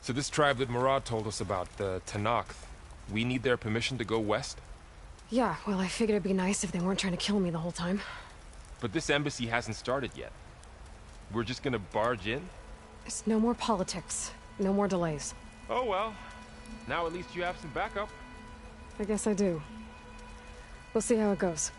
So this tribe that Murad told us about, the Tenakth, we need their permission to go west? Yeah, well, I figured it'd be nice if they weren't trying to kill me the whole time. But this embassy hasn't started yet. We're just gonna barge in? It's no more politics. No more delays. Oh well. Now at least you have some backup. I guess I do. We'll see how it goes.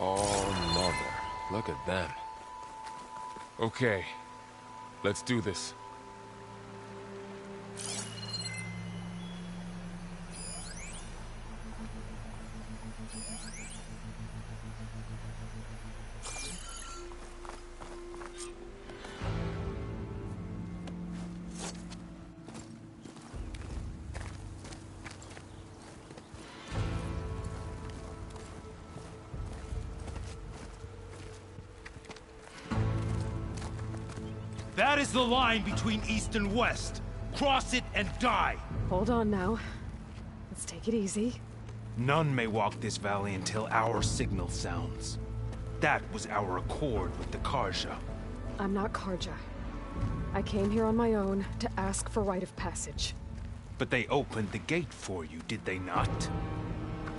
Oh, mother. Look at them. Okay. Let's do this. That is the line between East and West. Cross it and die. Hold on now. Let's take it easy. None may walk this valley until our signal sounds. That was our accord with the Carja. I'm not Carja. I came here on my own to ask for rite of passage. But they opened the gate for you, did they not?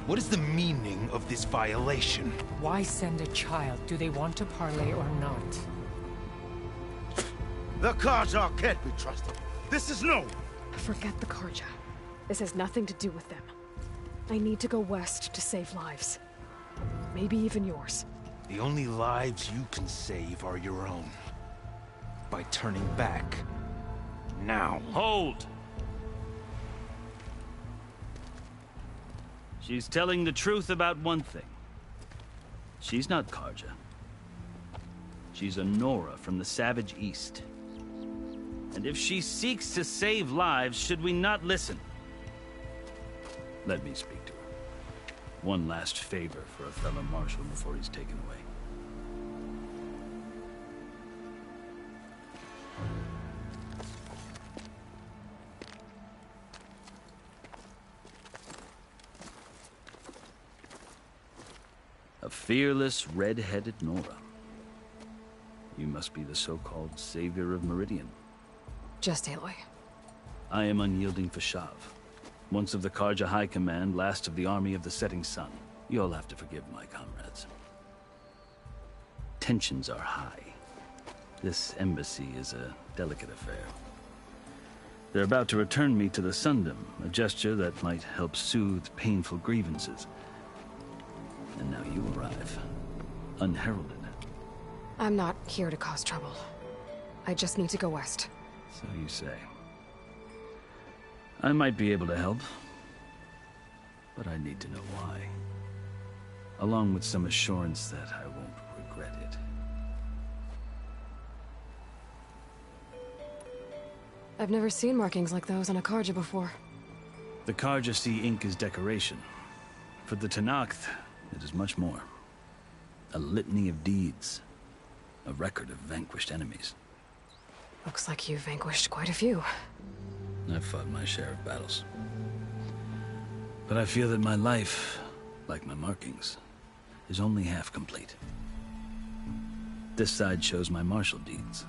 What is the meaning of this violation? Why send a child? Do they want to parley or not? The Carja can't be trusted. This is no. Forget the Carja. This has nothing to do with them. I need to go west to save lives. Maybe even yours. The only lives you can save are your own. by turning back. Now. Hold! She's telling the truth about one thing. She's not Karja. She's a Nora from the Savage East. And if she seeks to save lives, should we not listen? Let me speak to her. One last favor for a fellow marshal before he's taken away. A fearless, red-headed Nora. You must be the so-called savior of Meridian. Just Aloy. I am Unyielding Fashav, once of the Karja High Command, last of the Army of the Setting Sun. You'll have to forgive my comrades. Tensions are high. This embassy is a delicate affair. They're about to return me to the Sundom, a gesture that might help soothe painful grievances. And now you arrive, unheralded. I'm not here to cause trouble. I just need to go west. So you say. I might be able to help, but I need to know why. Along with some assurance that I won't regret it. I've never seen markings like those on a Karja before. The Karja see ink as decoration. For the Tenakth, it is much more. A litany of deeds. A record of vanquished enemies. Looks like you've vanquished quite a few. I've fought my share of battles. But I feel that my life, like my markings, is only half complete. This side shows my martial deeds.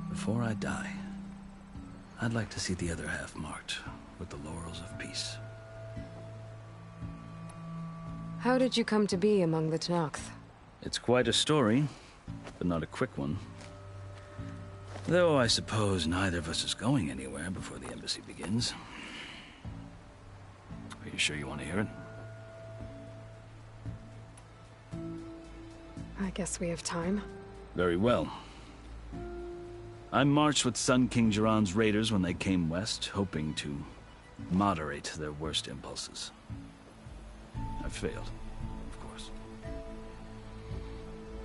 Before I die, I'd like to see the other half marked with the laurels of peace. How did you come to be among the Tenakth? It's quite a story, but not a quick one. Though I suppose neither of us is going anywhere before the embassy begins. Are you sure you want to hear it? I guess we have time. Very well. I marched with Sun King Jiran's raiders when they came west, hoping to moderate their worst impulses. I failed, of course.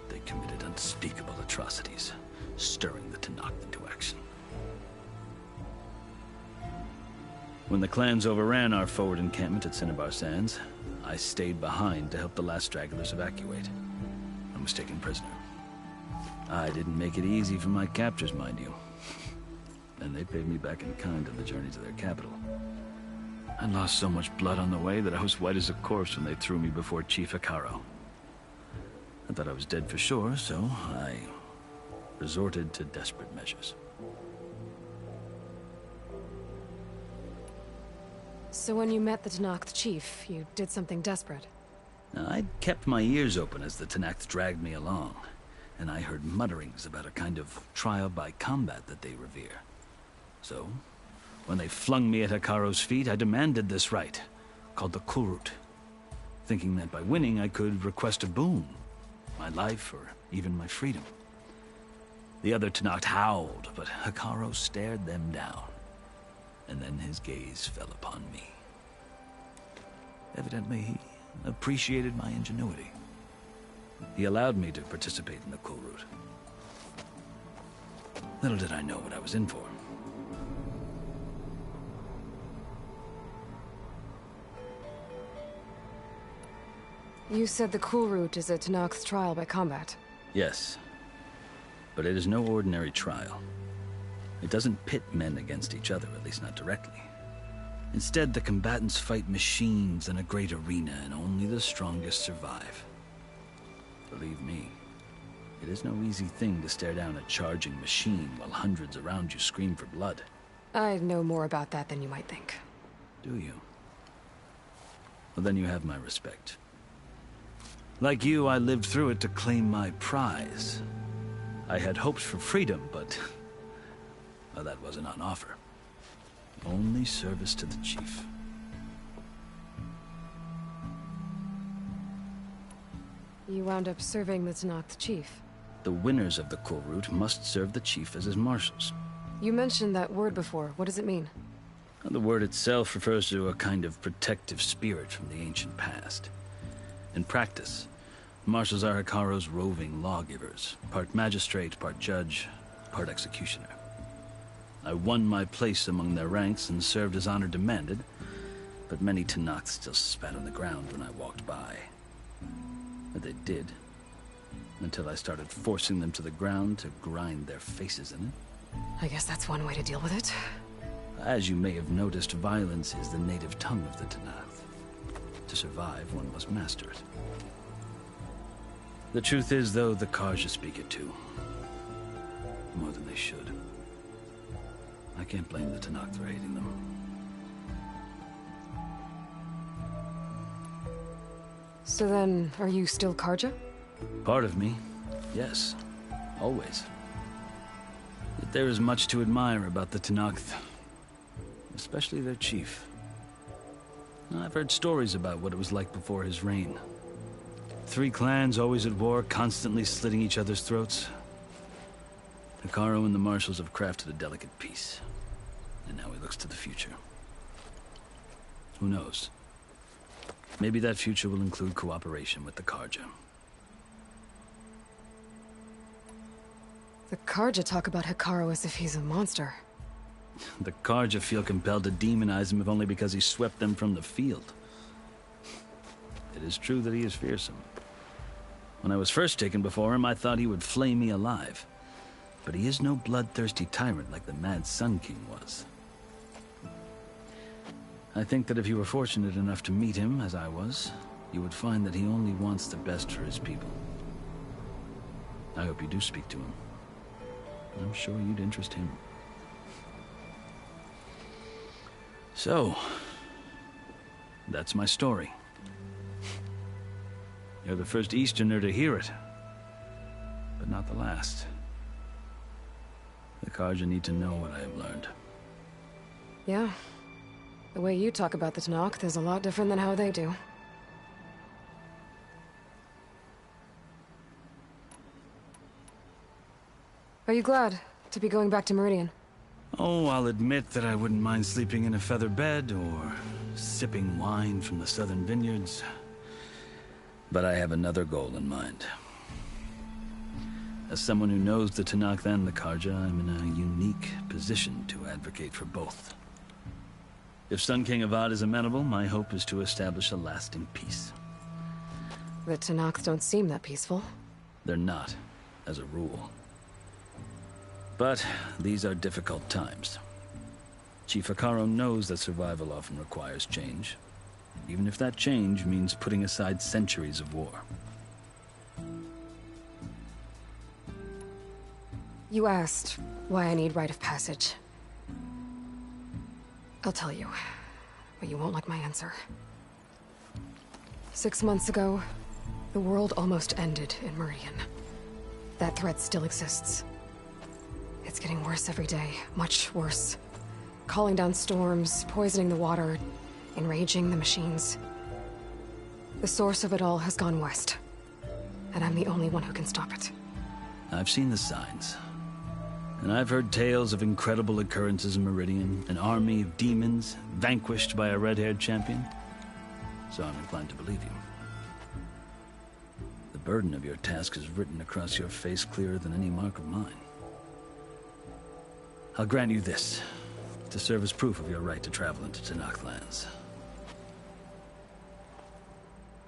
They committed unspeakable atrocities, stirring the Tenakth into action. When the clans overran our forward encampment at Cinnabar Sands, I stayed behind to help the last stragglers evacuate, and was taken prisoner. I didn't make it easy for my captors, mind you. And they paid me back in kind on the journey to their capital. I lost so much blood on the way that I was white as a corpse when they threw me before Chief Hekarro. I thought I was dead for sure, so I resorted to desperate measures. So when you met the Tenakth chief, you did something desperate? Now, I'd kept my ears open as the Tenakth dragged me along, and I heard mutterings about a kind of trial by combat that they revere. So, when they flung me at Hekarro's feet, I demanded this right, called the Kulrut, thinking that by winning I could request a boon, my life or even my freedom. The other Tenakth howled, but Hekarro stared them down, and then his gaze fell upon me. Evidently, he appreciated my ingenuity. He allowed me to participate in the Kulrut. Little did I know what I was in for. You said the Kulrut is a Tenakth trial by combat. Yes, but it is no ordinary trial. It doesn't pit men against each other, at least not directly. Instead, the combatants fight machines in a great arena, and only the strongest survive. Believe me, it is no easy thing to stare down a charging machine while hundreds around you scream for blood. I know more about that than you might think. Do you? Well, then you have my respect. Like you, I lived through it to claim my prize. I had hoped for freedom, but well, that wasn't on offer. Only service to the chief. You wound up serving the Tenakth chief. The winners of the Kulrut must serve the chief as his marshals. You mentioned that word before. What does it mean? The word itself refers to a kind of protective spirit from the ancient past. In practice, marshals are Hekarro's roving lawgivers, part magistrate, part judge, part executioner. I won my place among their ranks and served as honor demanded, but many Tenakth still spat on the ground when I walked by. But they did, until I started forcing them to the ground to grind their faces in it. I guess that's one way to deal with it. As you may have noticed, violence is the native tongue of the Tenakth. To survive, one must master it. The truth is, though, the Carja speak it too. More than they should. I can't blame the Tenakth for hating them. So then, are you still Carja? Part of me, yes. Always. Yet there is much to admire about the Tenakth. Especially their chief. I've heard stories about what it was like before his reign. 3 clans always at war, constantly slitting each other's throats. Hekarro and the marshals have crafted a delicate peace. And now he looks to the future. Who knows? Maybe that future will include cooperation with the Carja. The Carja talk about Hekarro as if he's a monster. The Carja feel compelled to demonize him if only because he swept them from the field. It is true that he is fearsome. When I was first taken before him, I thought he would flay me alive. But he is no bloodthirsty tyrant like the Mad Sun King was. I think that if you were fortunate enough to meet him, as I was, you would find that he only wants the best for his people. I hope you do speak to him. I'm sure you'd interest him. So, that's my story. You're the first Easterner to hear it, but not the last. The Carja need to know what I have learned. Yeah. The way you talk about the Tenakth is a lot different than how they do. Are you glad to be going back to Meridian? Oh, I'll admit that I wouldn't mind sleeping in a feather bed or sipping wine from the southern vineyards. But I have another goal in mind. As someone who knows the Tenakth and the Carja, I'm in a unique position to advocate for both. If Sun King Avad is amenable, my hope is to establish a lasting peace. The Tenakth don't seem that peaceful. They're not, as a rule. But these are difficult times. Chief Hekarro knows that survival often requires change, even if that change means putting aside centuries of war. You asked why I need rite of passage. I'll tell you, but you won't like my answer. 6 months ago, the world almost ended in Meridian. That threat still exists. It's getting worse every day, much worse. Calling down storms, poisoning the water, enraging the machines. The source of it all has gone west, and I'm the only one who can stop it. I've seen the signs. And I've heard tales of incredible occurrences in Meridian, an army of demons vanquished by a red-haired champion. So I'm inclined to believe you. The burden of your task is written across your face clearer than any mark of mine. I'll grant you this, to serve as proof of your right to travel into Tenakth lands.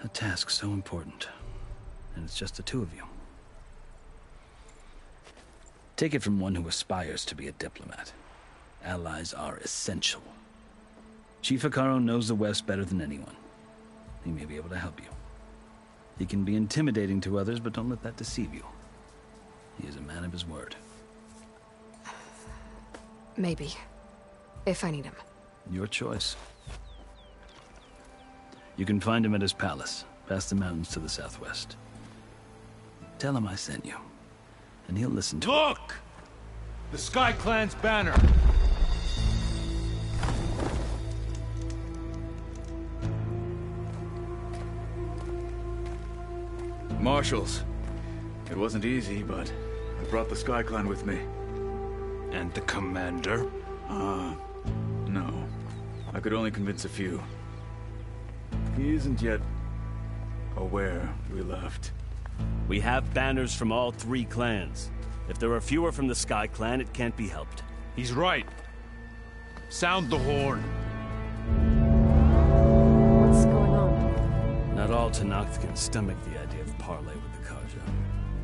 A task so important, and it's just the two of you. Take it from one who aspires to be a diplomat. Allies are essential. Chief Hekarro knows the West better than anyone. He may be able to help you. He can be intimidating to others, but don't let that deceive you. He is a man of his word. Maybe. If I need him. Your choice. You can find him at his palace, past the mountains to the southwest. Tell him I sent you, and he'll listen to Look! The Sky Clan's banner! Marshals, It wasn't easy, but I brought the Sky Clan with me. And the commander? No. I could only convince a few. He isn't yet aware we left. We have banners from all 3 clans. If there are fewer from the Sky Clan, it can't be helped. He's right. Sound the horn. What's going on? Not all Tenakth can stomach the idea of parley with the Karja.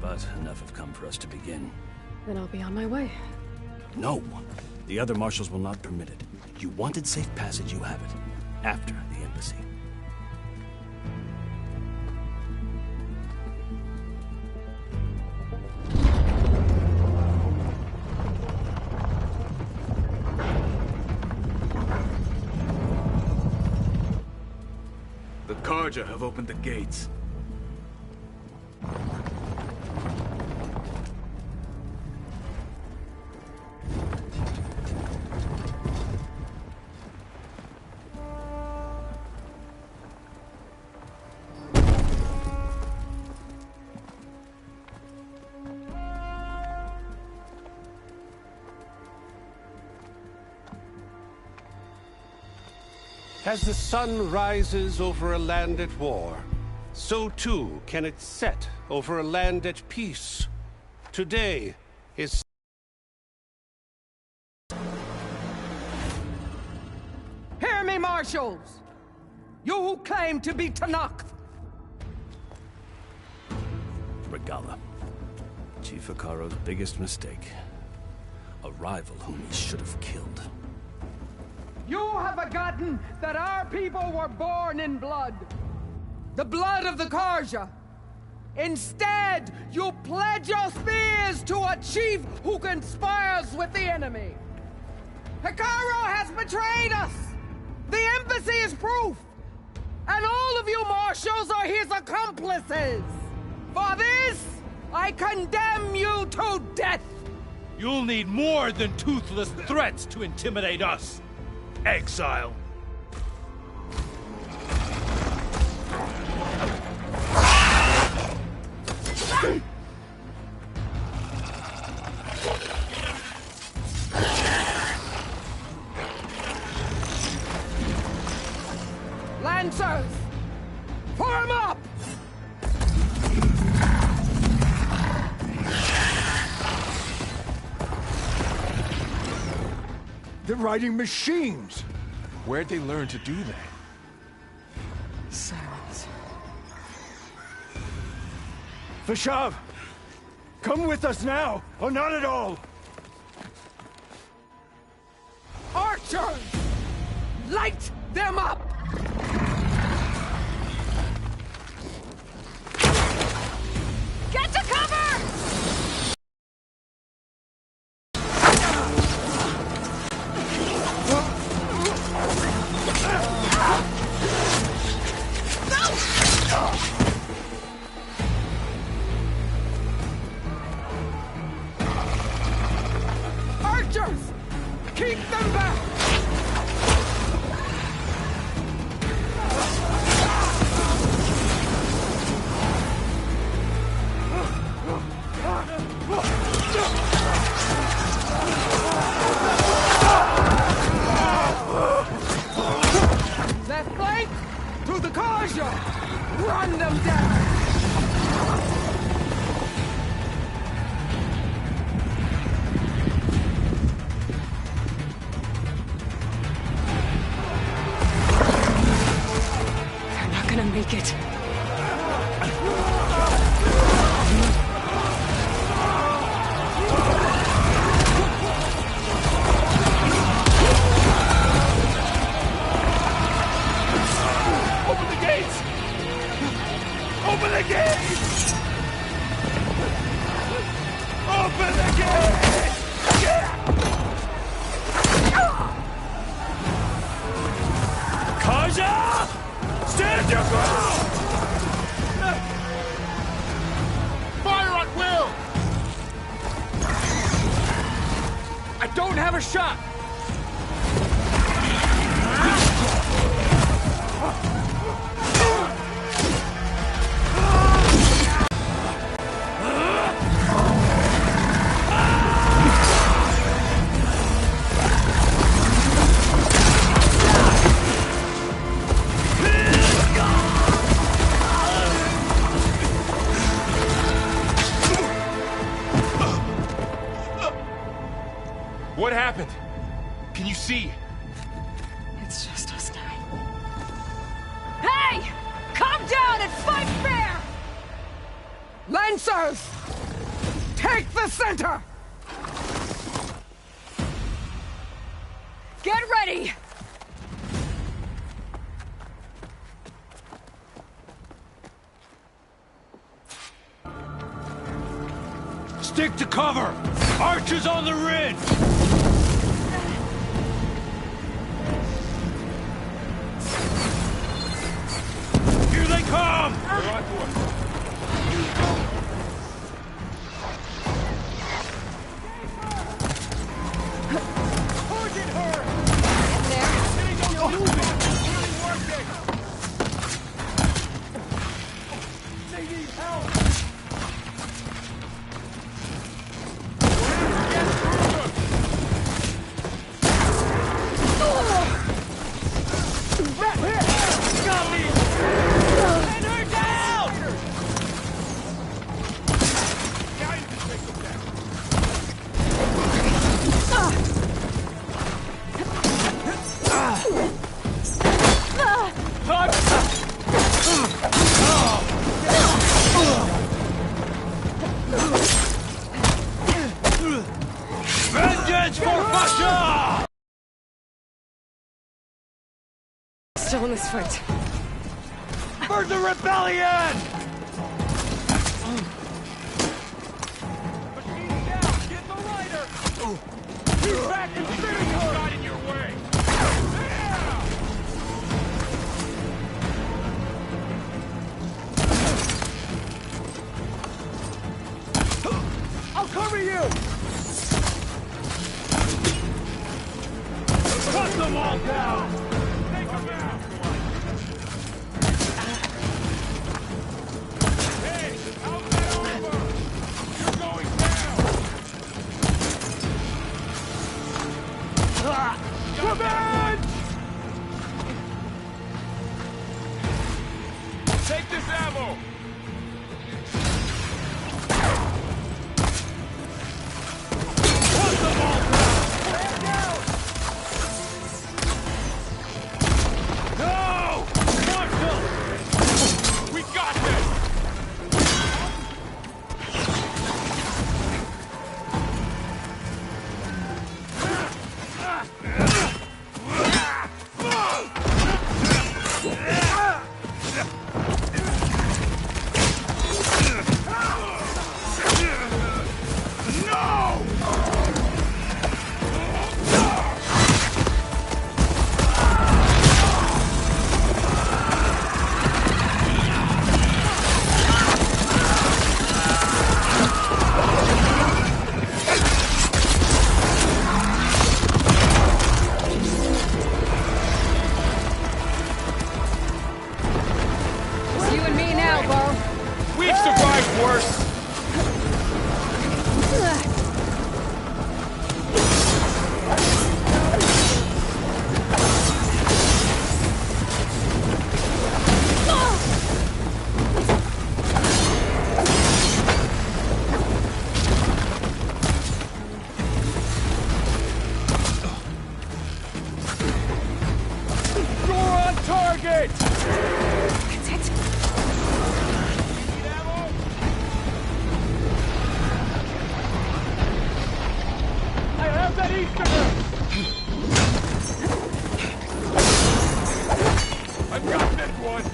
But enough have come for us to begin. Then I'll be on my way. No! The other marshals will not permit it. You wanted safe passage, you have it. After the embassy. The Karja have opened the gates. As the sun rises over a land at war, so too can it set over a land at peace. Today is... Hear me, marshals! You who claim to be Tenakth! Regalla. Chief Hekarro's biggest mistake. A rival whom he should have killed. You have forgotten that our people were born in blood. The blood of the Karja. Instead, you pledge your spears to a chief who conspires with the enemy. Hekarro has betrayed us! The embassy is proof! And all of you marshals are his accomplices! For this, I condemn you to death! You'll need more than toothless threats to intimidate us. Exile. Lancers! Form up! They're riding machines! Where'd they learn to do that? Silence. Vashav! Come with us now, or not at all! Archers! Light them up! Get to cover! Archers! Keep them back! Left flank! To the Karja! Run them down! They're not gonna make it. Open the gates! Open the gates! Open the gates! Karja! Stand your ground! Fire at will! I don't have a shot! What happened? Can you see? It's just us now. Hey! Calm down and fight fair! Lancers! Take the center! Get ready! Stick to cover! Archers on the ridge! Here they come! They're on to us. Target her! They need help! Vengeance for Pasha! Still in this fight. For the rebellion! Machine down! Get the rider! He's back in city! Got in your way! I'll cover you! Cut them all down! Take them out! Hey, how's that over? You're going down! Revenge! Take this ammo! Cut them all down! Stand down! No! Marshal! We got this! It's you and me now, Varl. We've survived worse! You're on target! That's it. I have that Easterner! I've got this one!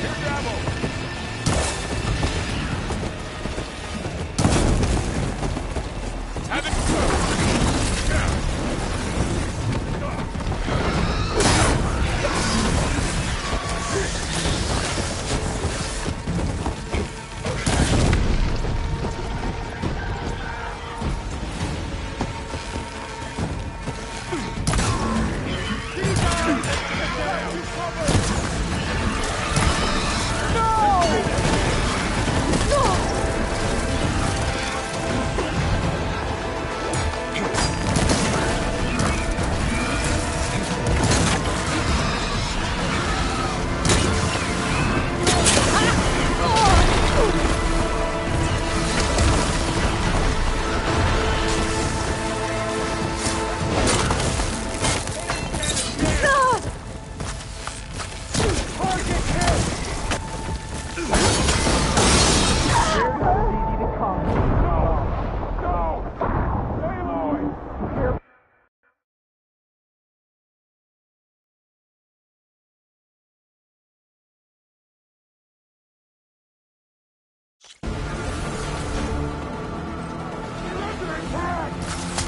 Here's ammo! Have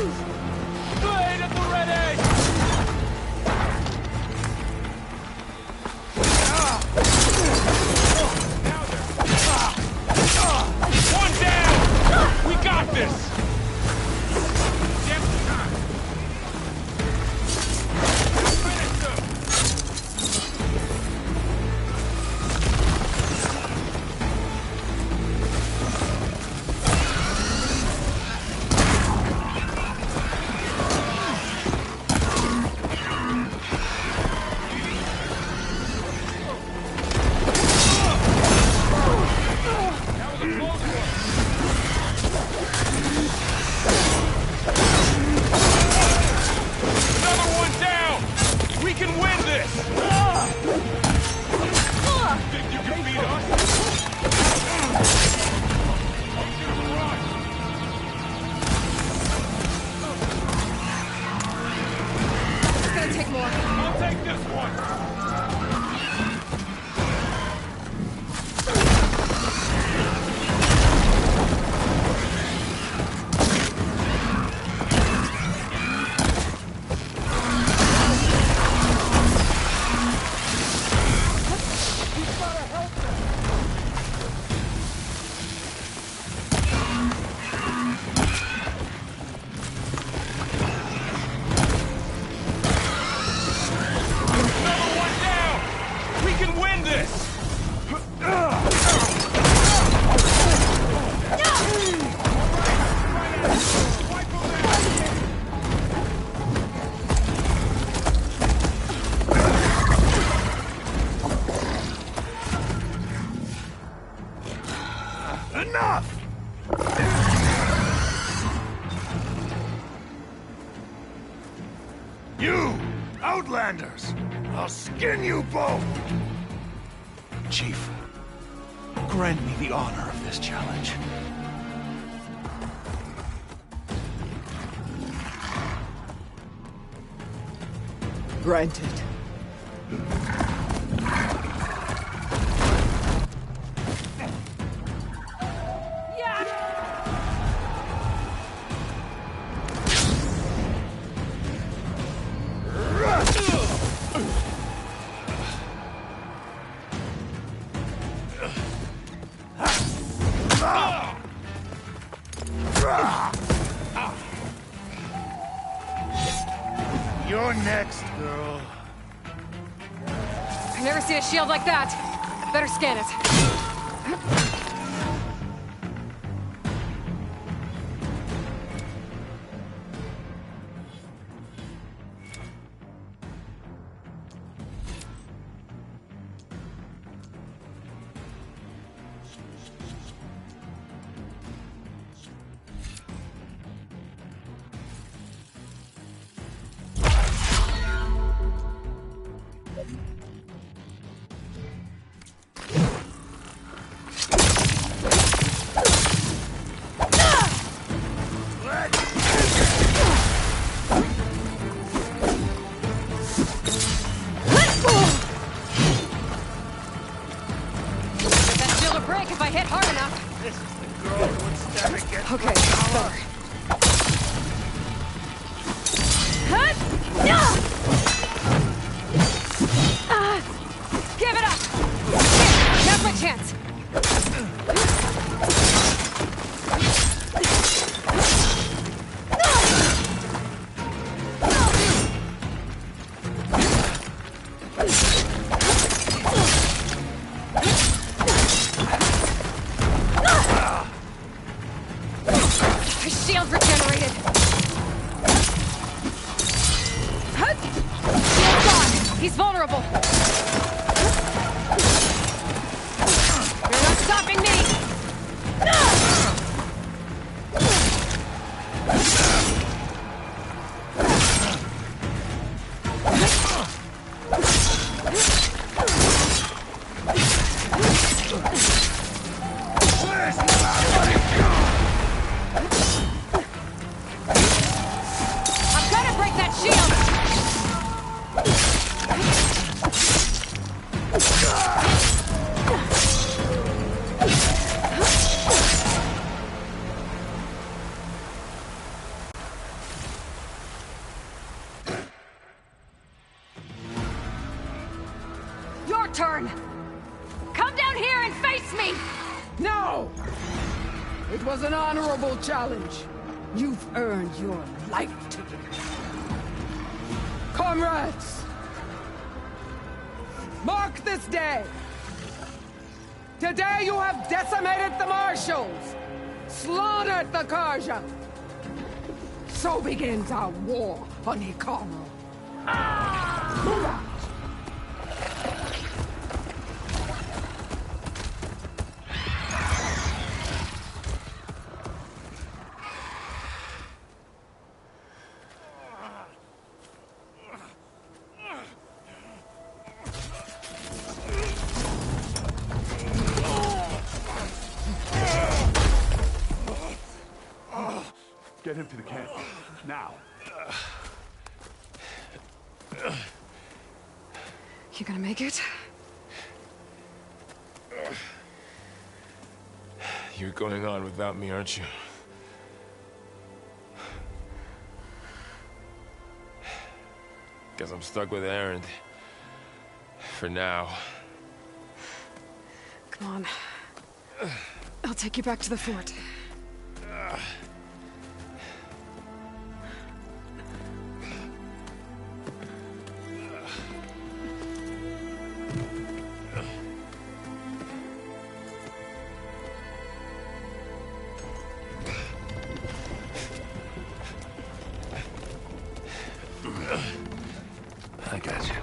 Blade at the ready! One down! We got this! Damn time! Finish them! You! Outlanders! I'll skin you both! Chief, grant me the honor of this challenge. Granted. You're next, girl. I've never seen a shield like that. Better scan it. If I hit hard enough. This is the girl who would stab against Okay, power. Better. Give it up! Here, now's my chance. His shield regenerated. Shield gone. He's vulnerable. You're not stopping me. I'm gonna break that shield. turn! Come down here and face me! No! It was an honorable challenge. You've earned your life today. Comrades! Mark this day! Today you have decimated the Marshals! Slaughtered the Karja! So begins our war on Hikaru. Move out! Get him to the camp. Now. You gonna make it? You're going on without me, aren't you? Guess I'm stuck with Erend. For now. Come on. I'll take you back to the fort. I got you.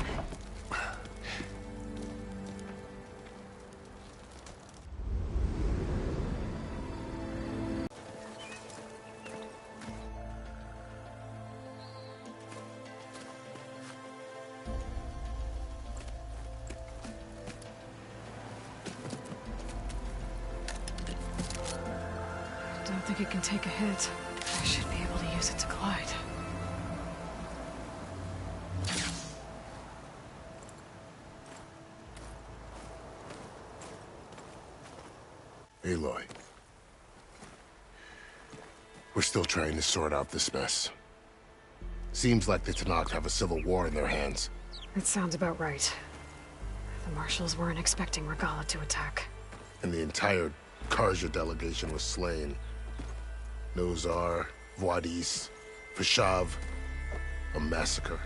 Don't think it can take a hit. I should be able to use it to glide. Aloy. We're still trying to sort out this mess. Seems like the Tenakth have a civil war in their hands. That sounds about right. The Marshals weren't expecting Regalla to attack. And the entire Karja delegation was slain. Nozar, Vuadis, Fashav. A massacre.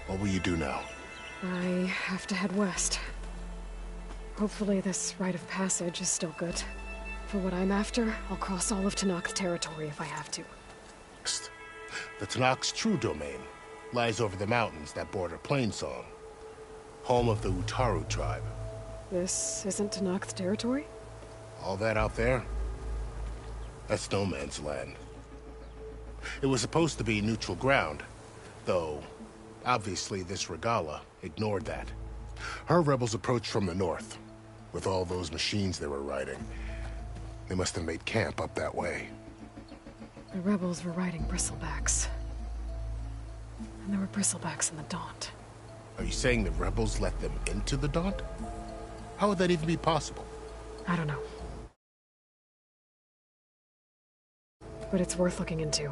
What will you do now? I have to head west. Hopefully this rite of passage is still good. For what I'm after, I'll cross all of Tenakth territory if I have to. The Tenakth's true domain lies over the mountains that border Plainsong, home of the Utaru tribe. This isn't Tenakth territory? All that out there? That's no man's land. It was supposed to be neutral ground, though obviously this Regalla ignored that. Her rebels approached from the north. With all those machines they were riding, they must have made camp up that way. The rebels were riding bristlebacks. And there were bristlebacks in the Daunt. Are you saying the rebels let them into the Daunt? How would that even be possible? I don't know. But it's worth looking into.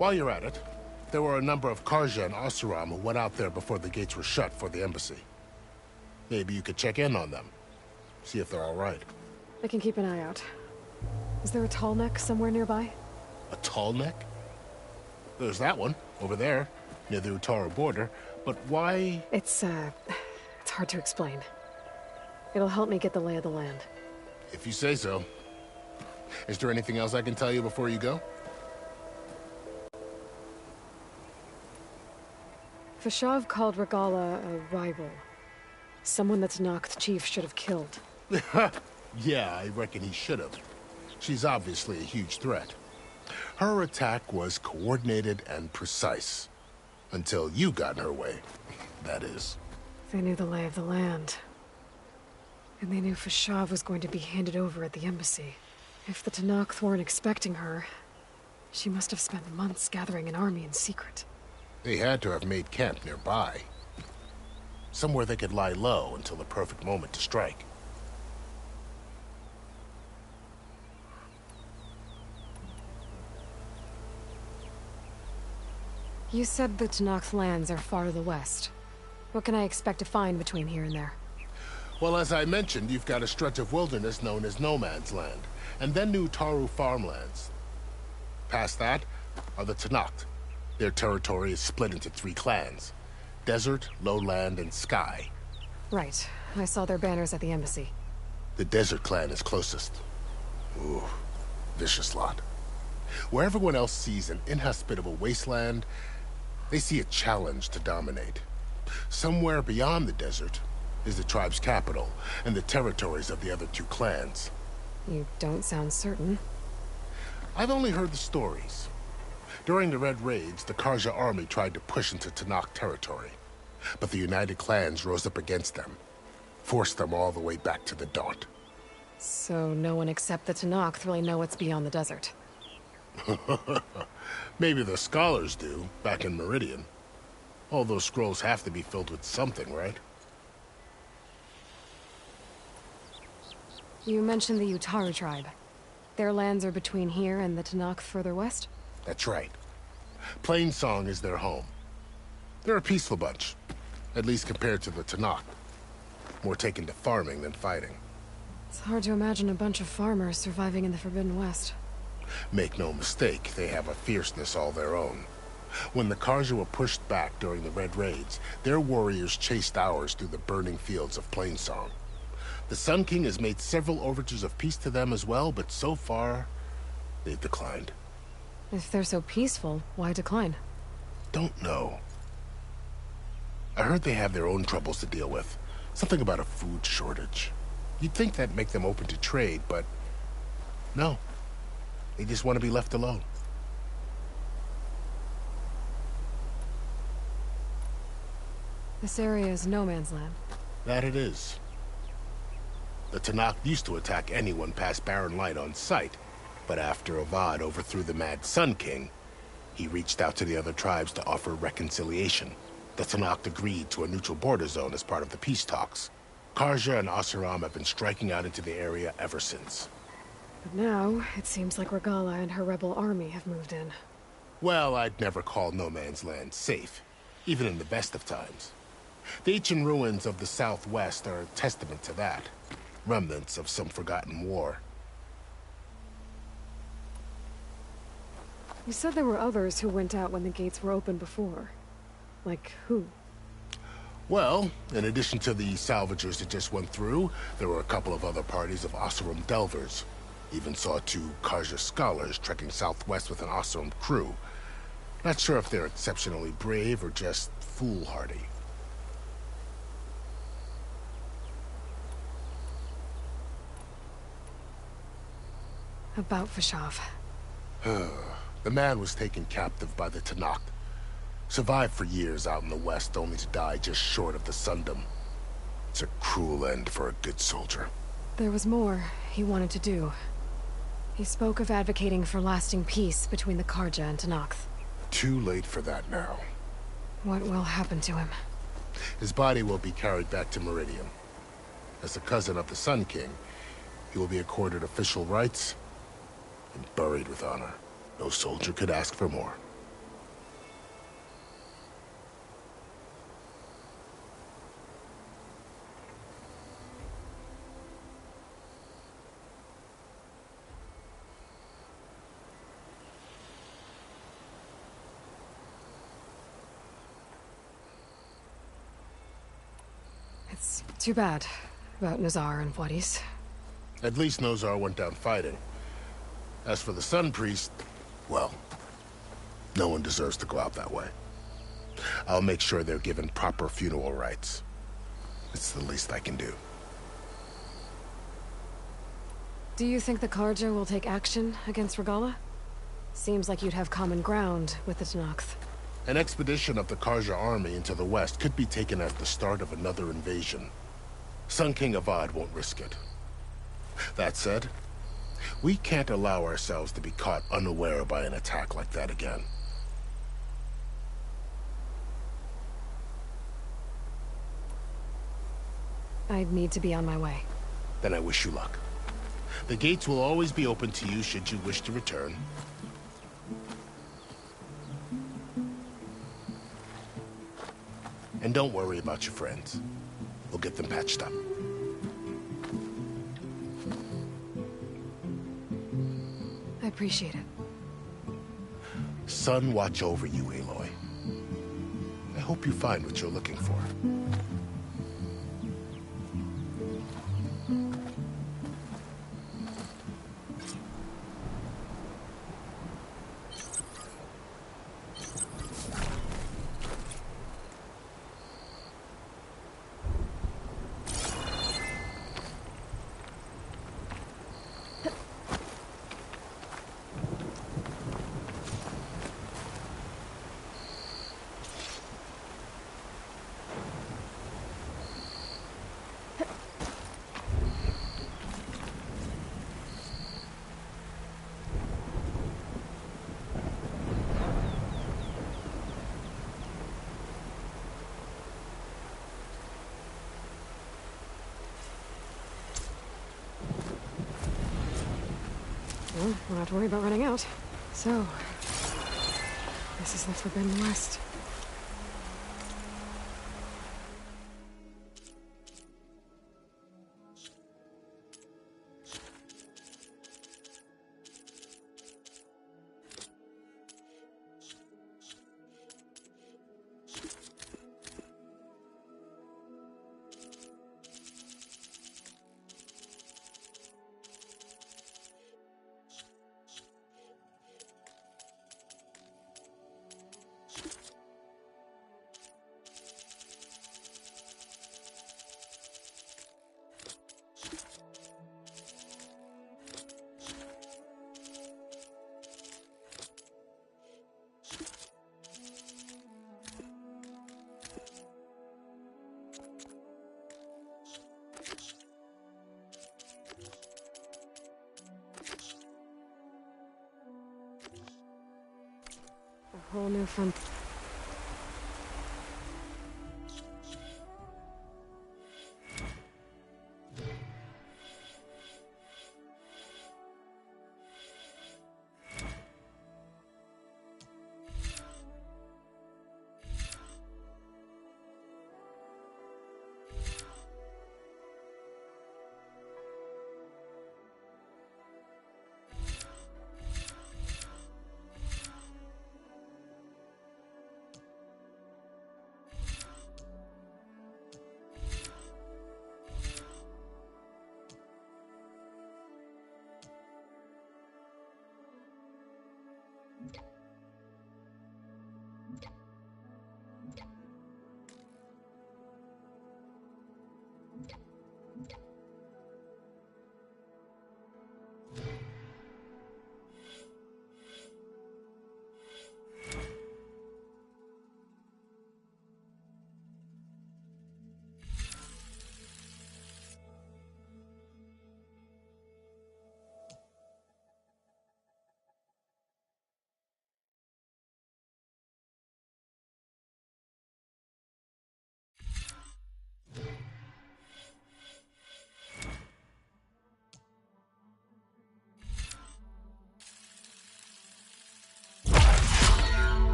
While you're at it, there were a number of Karja and Oseram who went out there before the gates were shut for the embassy. Maybe you could check in on them. See if they're all right. I can keep an eye out. Is there a tall neck somewhere nearby? A tall neck? There's that one, over there, near the Utaru border. But why? It's hard to explain. It'll help me get the lay of the land. If you say so. Is there anything else I can tell you before you go? Fashav called Regalla a rival. Someone that Tenakth chief should have killed. Yeah, I reckon he should have. She's obviously a huge threat. Her attack was coordinated and precise. Until you got in her way, that is. They knew the lay of the land. And they knew Fashav was going to be handed over at the embassy. If the Tenakth weren't expecting her, she must have spent months gathering an army in secret. They had to have made camp nearby. Somewhere they could lie low until the perfect moment to strike. You said the Tenakth lands are far to the west. What can I expect to find between here and there? Well, as I mentioned, you've got a stretch of wilderness known as No Man's Land, and then New Utaru farmlands. Past that are the Tenakth. Their territory is split into 3 clans: Desert, Lowland, and Sky. Right. I saw their banners at the embassy. The Desert clan is closest. Ooh, vicious lot. Where everyone else sees an inhospitable wasteland, they see a challenge to dominate. Somewhere beyond the desert is the tribe's capital and the territories of the other 2 clans. You don't sound certain. I've only heard the stories. During the Red Raids, the Karja army tried to push into Tenakth territory, but the United Clans rose up against them, forced them all the way back to the Daunt. So no one except the Tenakth really know what's beyond the desert. Maybe the scholars do, back in Meridian. All those scrolls have to be filled with something, right? You mentioned the Utaru tribe. Their lands are between here and the Tenakth further west? That's right. Plainsong is their home. They're a peaceful bunch, at least compared to the Tenakth. More taken to farming than fighting. It's hard to imagine a bunch of farmers surviving in the Forbidden West. Make no mistake, they have a fierceness all their own. When the Karja were pushed back during the Red Raids, their warriors chased ours through the burning fields of Plainsong. The Sun King has made several overtures of peace to them as well, but so far, they've declined. If they're so peaceful, why decline? Don't know. I heard they have their own troubles to deal with. Something about a food shortage. You'd think that'd make them open to trade, but no. They just want to be left alone. This area is no man's land. That it is. The Tenakth used to attack anyone past Barren Light on sight, but after Avad overthrew the Mad Sun King, he reached out to the other tribes to offer reconciliation. The Tenakth agreed to a neutral border zone as part of the peace talks. Karja and Oseram have been striking out into the area ever since. But now, it seems like Regalla and her rebel army have moved in. Well, I'd never call No Man's Land safe, even in the best of times. The ancient ruins of the Southwest are a testament to that. Remnants of some forgotten war. You said there were others who went out when the gates were open before. Like who? Well, in addition to the salvagers that just went through, there were a couple of other parties of Oseram delvers. Even saw 2 Karja scholars trekking southwest with an Oseram crew. Not sure if they're exceptionally brave or just foolhardy. About Fashav. The man was taken captive by the Tenakth. Survived for years out in the west, only to die just short of the Sundom. It's a cruel end for a good soldier. There was more he wanted to do. He spoke of advocating for lasting peace between the Karja and Tenakth. Too late for that now. What will happen to him? His body will be carried back to Meridian. As a cousin of the Sun King, he will be accorded official rights and buried with honor. No soldier could ask for more. It's too bad about Nazar and Wadis. At least Nozar went down fighting. As for the Sun Priest, well, no one deserves to go out that way. I'll make sure they're given proper funeral rites. It's the least I can do. Do you think the Carja will take action against Regalla? Seems like you'd have common ground with the Tenakth. An expedition of the Carja army into the west could be taken as the start of another invasion. Sun King Avad won't risk it. That said, we can't allow ourselves to be caught unaware by an attack like that again. I'd need to be on my way. Then I wish you luck. The gates will always be open to you should you wish to return. And don't worry about your friends. We'll get them patched up. I appreciate it. Sun watch over you, Aloy. I hope you find what you're looking for. Well, we don't have to worry about running out. So, this is the Forbidden West. A whole new front.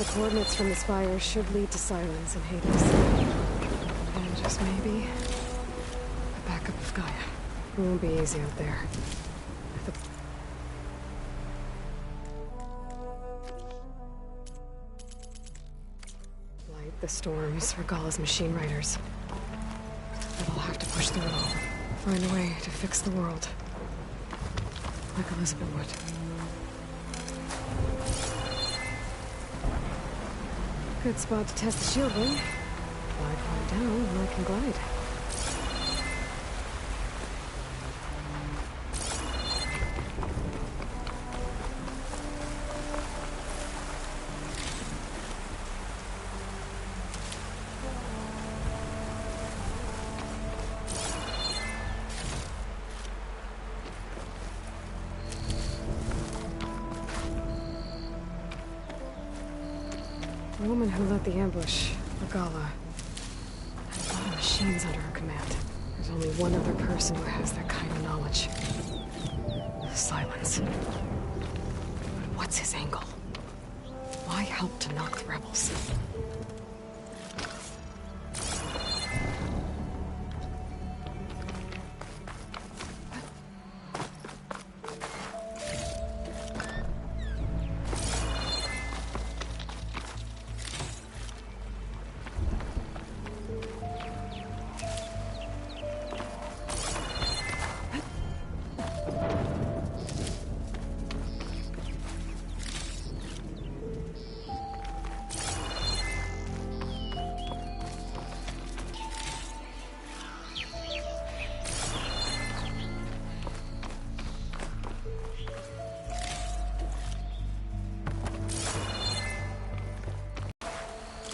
The coordinates from the spire should lead to Silence in Hades. And just maybe, a backup of Gaia. It won't be easy out there. Light the storms, Regalla's machine riders. But I'll have to push through it all. Find a way to fix the world. Like Elizabeth would. Good spot to test the shield ring. Glide far down, and I can glide. The woman who led the ambush, Regalla, had a lot of machines under her command. There's only one other person who has that kind of knowledge. Silence. But what's his angle? Why help to knock the rebels?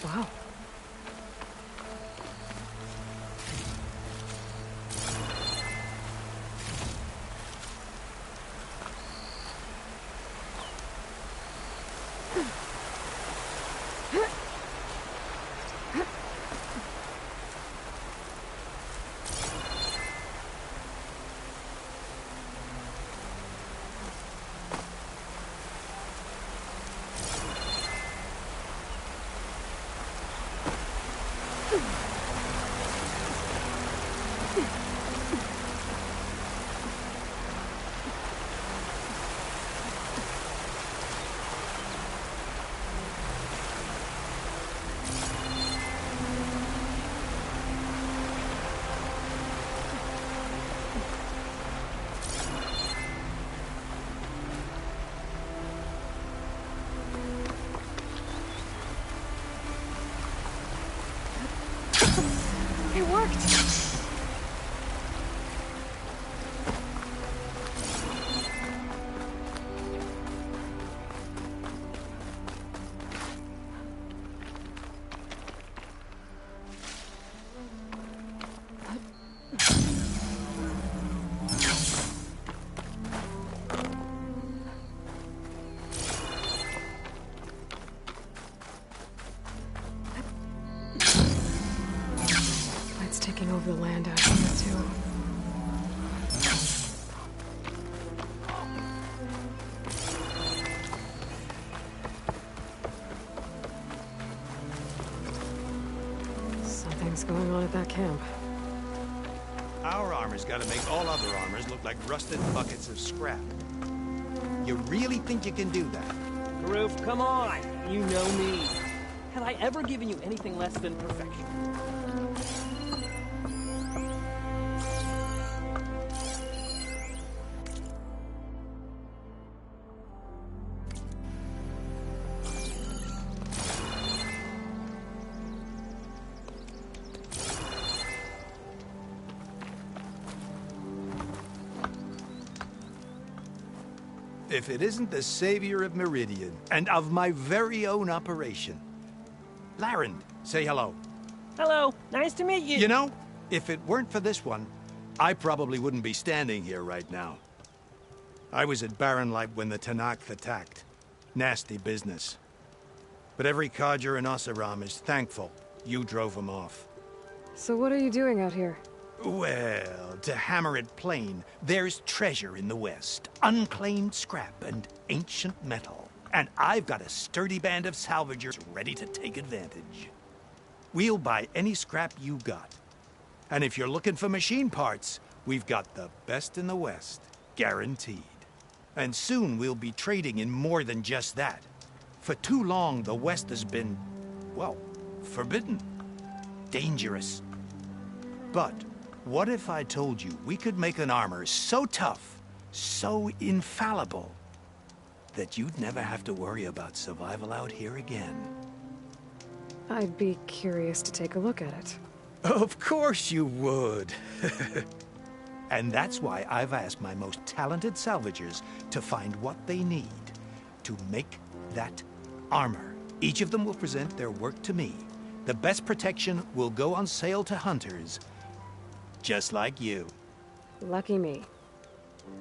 Wow. It worked! Taking over the land out here, too. Something's going on at that camp. Our armor's gotta make all other armors look like rusted buckets of scrap. You really think you can do that? Karuf, come on! You know me. Have I ever given you anything less than perfection? If it isn't the savior of Meridian, and of my very own operation. Larend, say hello. Hello, nice to meet you. You know, if it weren't for this one, I probably wouldn't be standing here right now. I was at Barren Light when the Tenakth attacked. Nasty business. But every Carja in Oseram is thankful you drove them off. So what are you doing out here? Well, to hammer it plain, there's treasure in the West. Unclaimed scrap and ancient metal. And I've got a sturdy band of salvagers ready to take advantage. We'll buy any scrap you got. And if you're looking for machine parts, we've got the best in the West, guaranteed. And soon we'll be trading in more than just that. For too long, the West has been, well, forbidden, dangerous. But what if I told you we could make an armor so tough, so infallible, that you'd never have to worry about survival out here again? I'd be curious to take a look at it. Of course you would. And that's why I've asked my most talented salvagers to find what they need to make that armor. Each of them will present their work to me. The best protection will go on sale to hunters, just like you. Lucky me.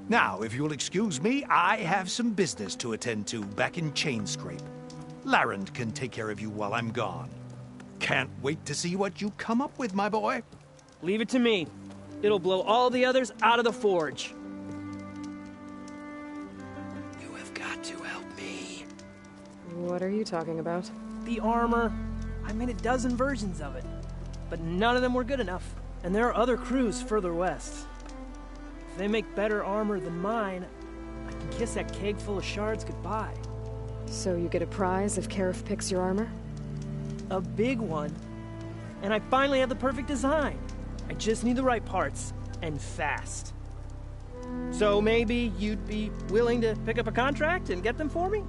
Now, if you'll excuse me, I have some business to attend to back in Chainscrape. Larend can take care of you while I'm gone. Can't wait to see what you come up with, my boy. Leave it to me. It'll blow all the others out of the forge. You have got to help me. What are you talking about? The armor. I made a dozen versions of it, but none of them were good enough. And there are other crews further west. If they make better armor than mine, I can kiss that keg full of shards goodbye. So you get a prize if Karif picks your armor? A big one. And I finally have the perfect design. I just need the right parts, and fast. So maybe you'd be willing to pick up a contract and get them for me?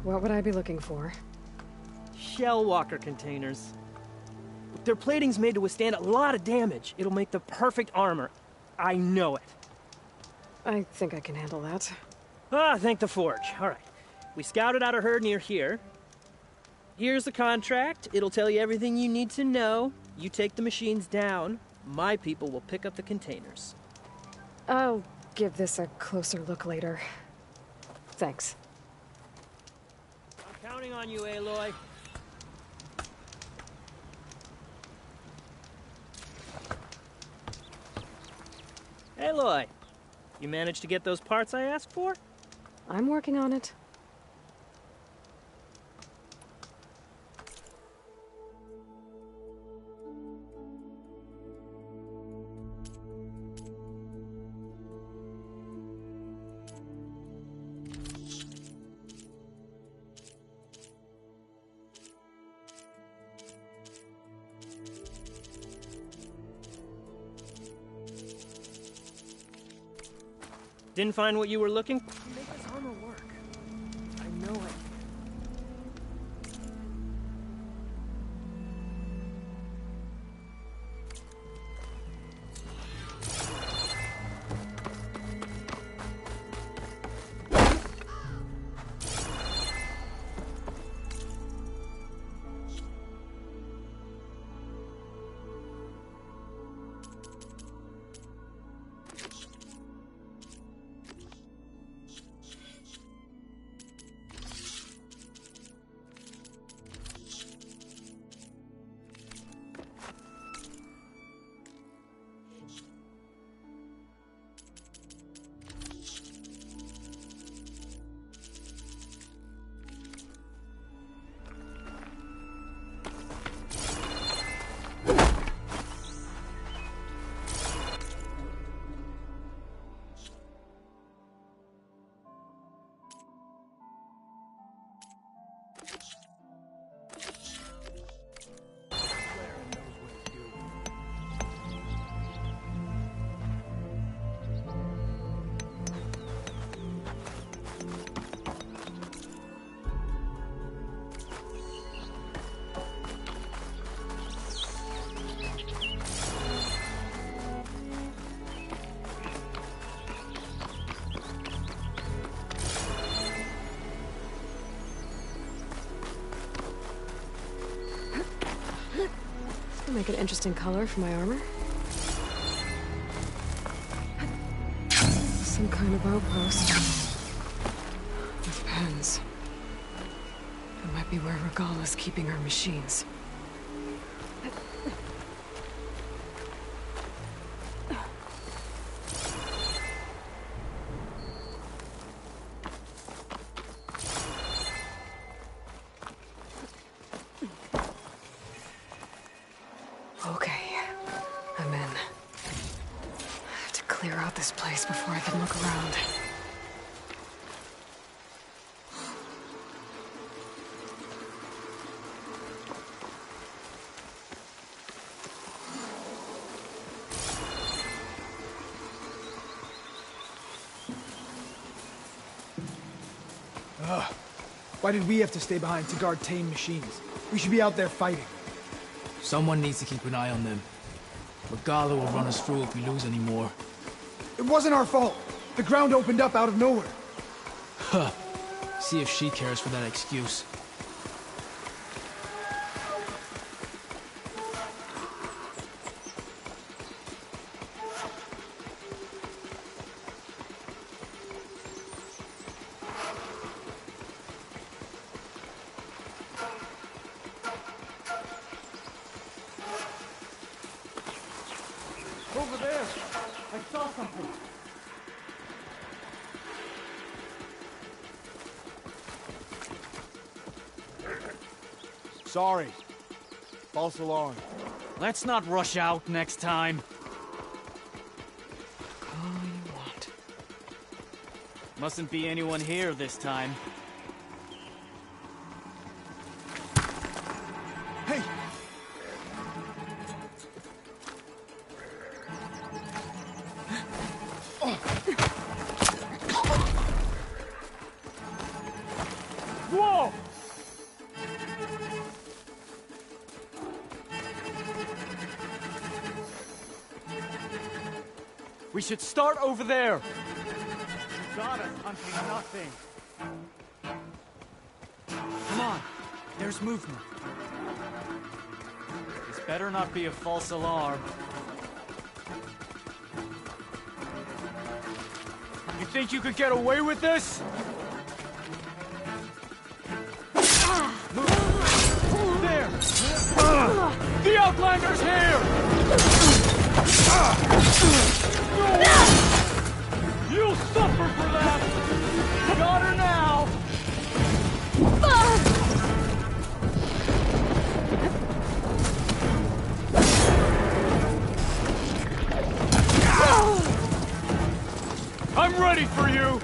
What would I be looking for? Shell walker containers. Their plating's made to withstand a lot of damage. It'll make the perfect armor. I know it. I think I can handle that. Ah, thank the forge. All right. We scouted out a herd near here. Here's the contract. It'll tell you everything you need to know. You take the machines down. My people will pick up the containers. I'll give this a closer look later. Thanks. I'm counting on you, Aloy. Aloy, you managed to get those parts I asked for? I'm working on it. Didn't find what you were looking for? Make this armor work. I know I can. Make an interesting color for my armor. Some kind of outpost. With pens. It might be where Regala's keeping her machines. clear out this place before I can look around. Why did we have to stay behind to guard tame machines? We should be out there fighting. Someone needs to keep an eye on them. Regala will run us through if we lose any more. It wasn't our fault. The ground opened up out of nowhere. Huh. See if she cares for that excuse. Over there! I saw something! Sorry. False alarm. Let's not rush out next time. All you want. Mustn't be anyone here this time. Hey! Whoa! We should start over there. You got us hunting nothing. Come on. There's movement. This better not be a false alarm. You think you could get away with this? There! The Outlander's here! You'll suffer for that! Got her now! I'm ready for you!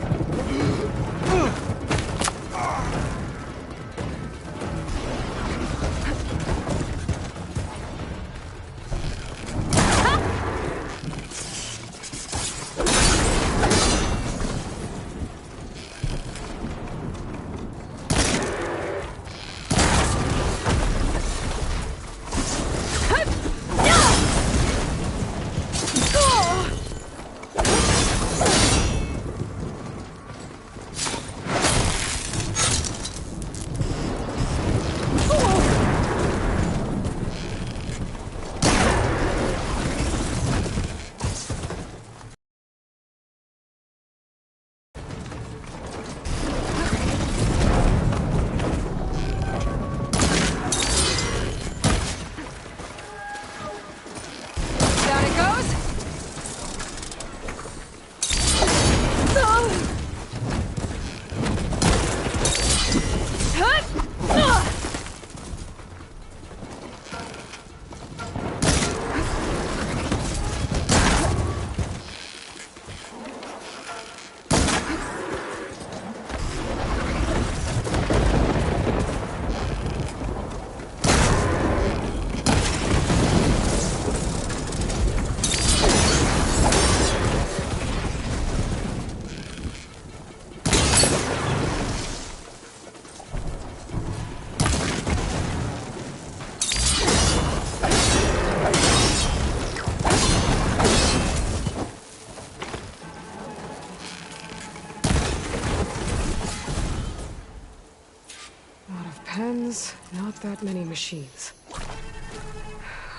Pens, not that many machines.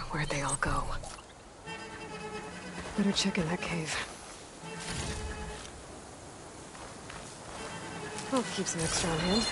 Where'd they all go? Better check in that cave. I'll keep some extra on hand.